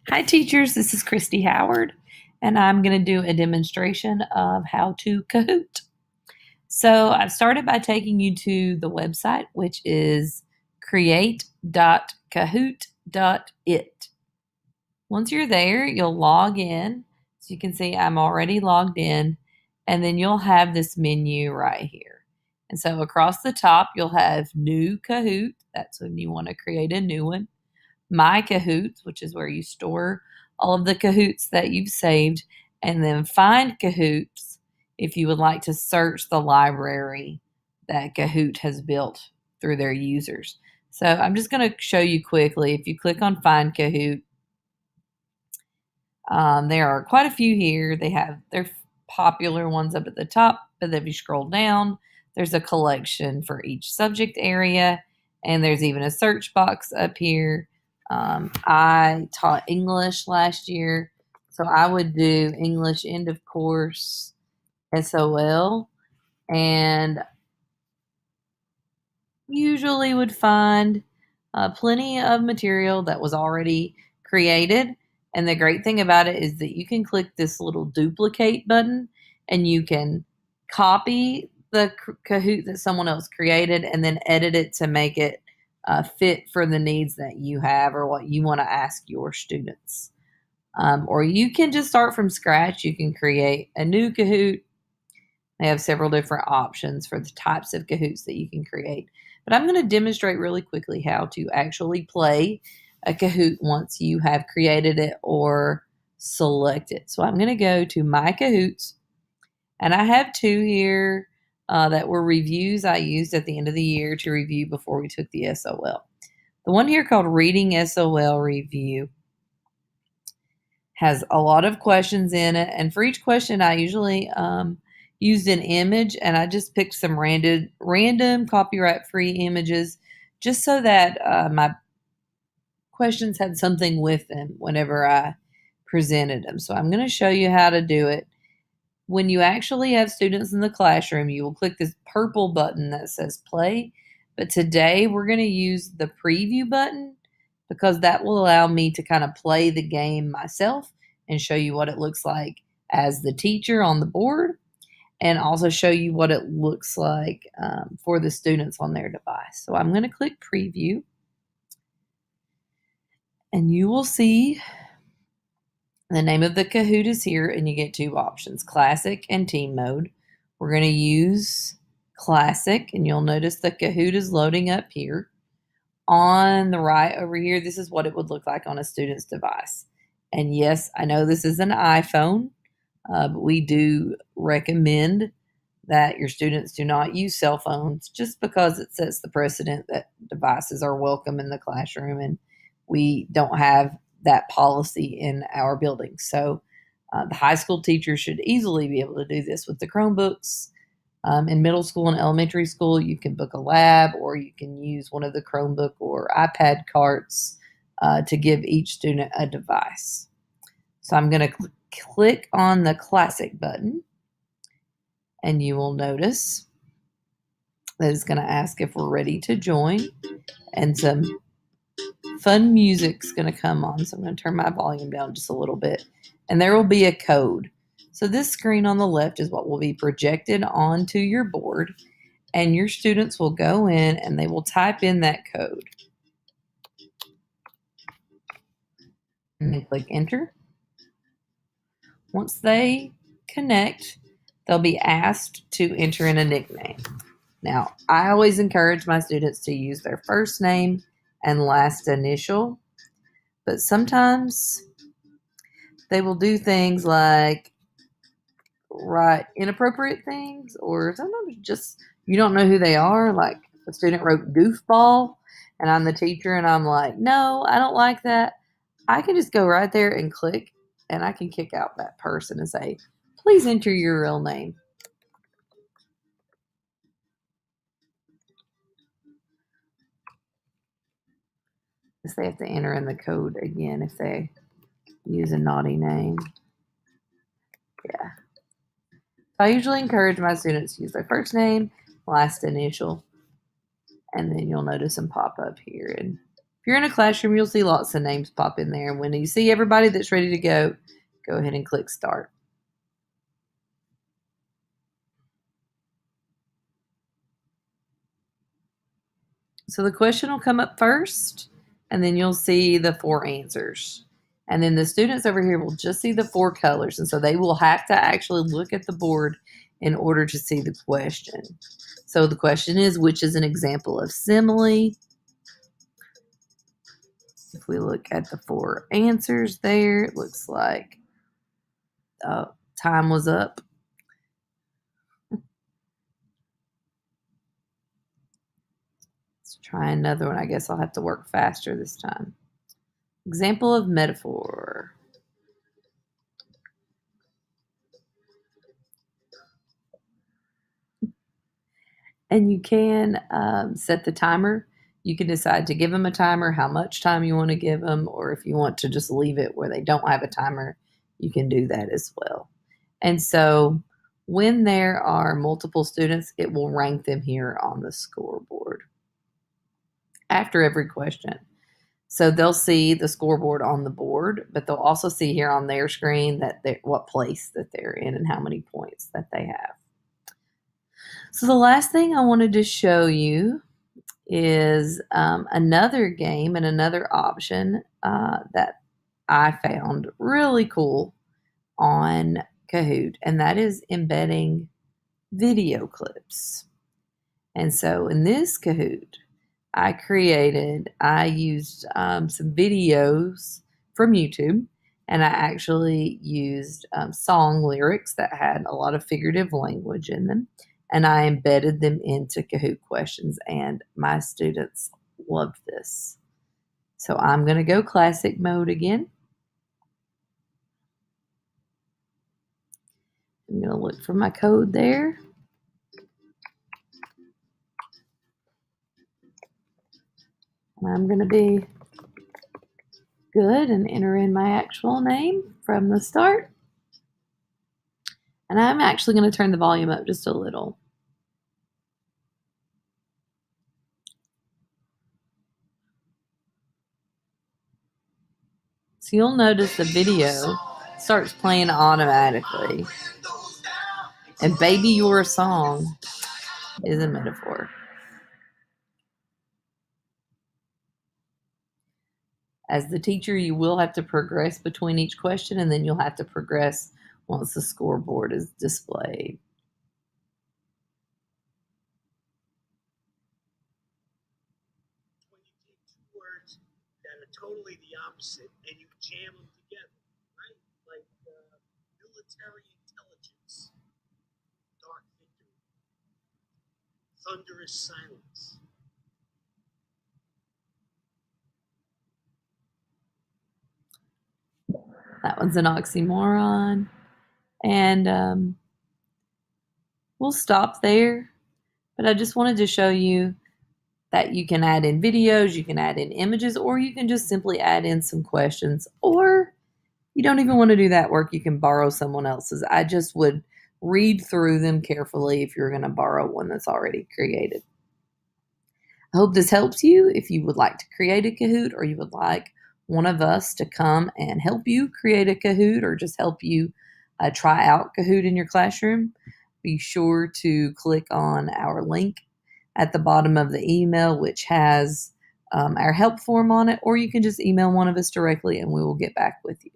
Hi teachers, this is Christy Howard, and I'm going to do a demonstration of how to Kahoot. So I've started by taking you to the website, which is create.kahoot.it. Once you're there, you'll log in. So you can see I'm already logged in, and then you'll have this menu right here. And so across the top, you'll have New Kahoot. That's when you want to create a new one. My Kahoots, which is where you store all of the Kahoots that you've saved, and then Find Kahoots if you would like to search the library that Kahoot has built through their users. So I'm just going to show you quickly. If you click on Find Kahoot, there are quite a few here. They have their popular ones up at the top, but then if you scroll down, there's a collection for each subject area, and there's even a search box up here. I taught English last year, so I would do English end of course SOL, and usually would find plenty of material that was already created. And the great thing about it is that you can click this little duplicate button and you can copy the Kahoot that someone else created and then edit it to make it fit for the needs that you have or what you want to ask your students. Or you can just start from scratch. You can create a new Kahoot. They have several different options for the types of Kahoots that you can create. But I'm going to demonstrate really quickly how to actually play a Kahoot once you have created it or select it. So I'm going to go to My Kahoots, and I have two here that were reviews I used at the end of the year to review before we took the SOL. The one here called Reading SOL Review has a lot of questions in it, and for each question I usually used an image, and I just picked some random copyright-free images just so that my questions had something with them whenever I presented them. So I'm going to show you how to do it. When you actually have students in the classroom, you will click this purple button that says play. But today we're going to use the preview button because that will allow me to kind of play the game myself and show you what it looks like as the teacher on the board, and also show you what it looks like for the students on their device. So I'm going to click preview, and you will see the name of the Kahoot is here, and you get two options, classic and team mode. We're going to use classic, and you'll notice the Kahoot is loading up here. On the right over here, this is what it would look like on a student's device. And yes, I know this is an iPhone, but we do recommend that your students do not use cell phones just because it sets the precedent that devices are welcome in the classroom, and we don't have that policy in our building. So the high school teachers should easily be able to do this with the Chromebooks. In middle school and elementary school, you can book a lab, or you can use one of the Chromebook or iPad carts to give each student a device. So I'm going to click on the classic button, and you will notice that it's going to ask if we're ready to join, and some fun music's going to come on. So I'm going to turn my volume down just a little bit, and there will be a code. So this screen on the left is what will be projected onto your board, and your students will go in and they will type in that code. And then click enter. Once they connect, they'll be asked to enter in a nickname. Now, I always encourage my students to use their first name and last initial, but sometimes they will do things like write inappropriate things, or sometimes just you don't know who they are. Like a student wrote goofball, and I'm the teacher, and I'm like, no, I don't like that. I can just go right there and click, and I can kick out that person and say, please enter your real name. Because they have to enter in the code again if they use a naughty name. Yeah. So I usually encourage my students to use their first name, last initial, and then you'll notice them pop up here. And If you're in a classroom, you'll see lots of names pop in there. And when you see everybody that's ready to go ahead and click start. So the question will come up first, and then you'll see the 4 answers. And then the students over here will just see the 4 colors. And so they will have to actually look at the board in order to see the question. So the question is, which is an example of simile? If we look at the 4 answers there, it looks like time was up. Let's try another one. I guess I'll have to work faster this time. Example of metaphor. And you can set the timer. You can decide to give them a timer, how much time you want to give them, or if you want to just leave it where they don't have a timer, you can do that as well. And so when there are multiple students, it will rank them here on the scoreboard after every question. So they'll see the scoreboard on the board, but they'll also see here on their screen that what place that they're in and how many points that they have. So the last thing I wanted to show you is another game and another option that I found really cool on Kahoot, and that is embedding video clips. And so in this Kahoot, I used some videos from YouTube, and I actually used song lyrics that had a lot of figurative language in them, and I embedded them into Kahoot questions, and my students loved this. So I'm going to go classic mode again. I'm going to look for my code there. And I'm going to be good and enter in my actual name from the start. And I'm actually going to turn the volume up just a little. So you'll notice the video starts playing automatically. And Baby Your Song is a metaphor. As the teacher, you will have to progress between each question, and then you'll have to progress once the scoreboard is displayed. When you take 2 words that are totally the opposite and you jam them together, right? Like military intelligence, dark victory, thunderous silence. That one's an oxymoron. And we'll stop there. But I just wanted to show you that you can add in videos, you can add in images, or you can just simply add in some questions. Or you don't even want to do that work, you can borrow someone else's. I just would read through them carefully if you're going to borrow one that's already created. I hope this helps you. If you would like to create a Kahoot, or you would like one of us to come and help you create a Kahoot, or just help you try out Kahoot in your classroom, be sure to click on our link at the bottom of the email, which has our help form on it, or you can just email one of us directly and we will get back with you.